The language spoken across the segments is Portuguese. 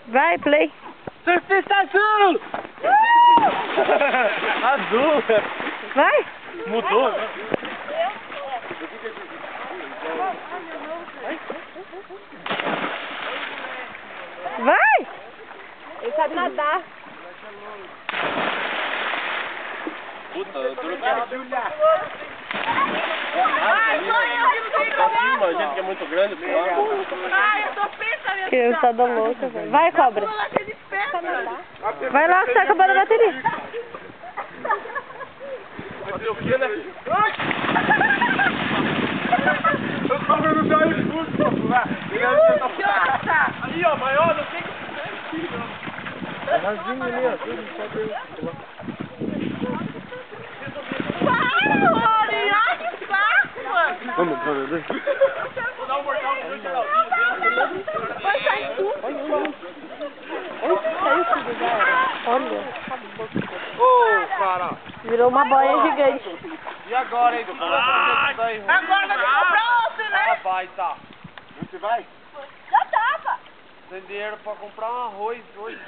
Vai, play. Surfista azul! Azul! Vai. Mudou, né? Vai. Ele sabe nadar. Puta, eu tô aqui. Pra cima, A gente que é muito grande, pô. Ai, eu tô pensando. Criançada louca, velho. Vai, cobra. Vai lá, que tá acabando a bateria. Fazer o quê, né? Eu tô vendo já o fundo, lá. Ali, ó, maior, não tem que... É rasinho ali, ó. Tudo só tem... Vamos, vamos, vamos. Vou dar um mortal pro Geraldinho. Vai sair tudo. Onde saiu tudo já? Olha. Ô, cara. Virou uma boia gigante. E agora, hein? Agora vai comprar outro, né? Rapaz, tá. Você vai? Já tava. Tem dinheiro pra comprar um arroz hoje.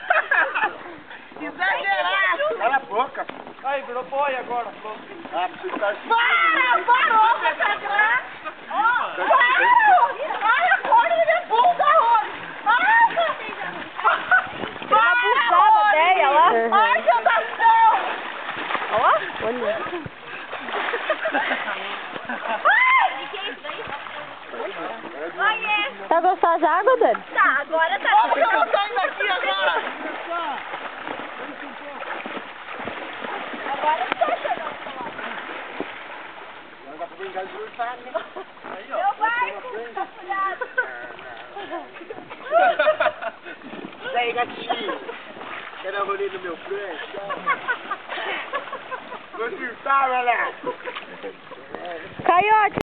Exagerado. Cala a boca. Aí, virou boia agora. Ah, você tá assim. Parou, Casagrã. Parou. Ai, a cor da minha bunda, Rony. Ai, meu filho. Abusada ideia lá. Ai, que andação. Ó, olha. Ai, que é isso daí? Ai, é. Tá gostando de água, Dani? Tá, agora tá. Como que eu vou sair daqui agora? Agora tá chegando. Não dá pra brincar de surfar, né? Aí, ó. Meu barco, tá furado. E aí, gatinho? Quer dar um rolê no meu prancha? Vou surfar, galera! Caiote.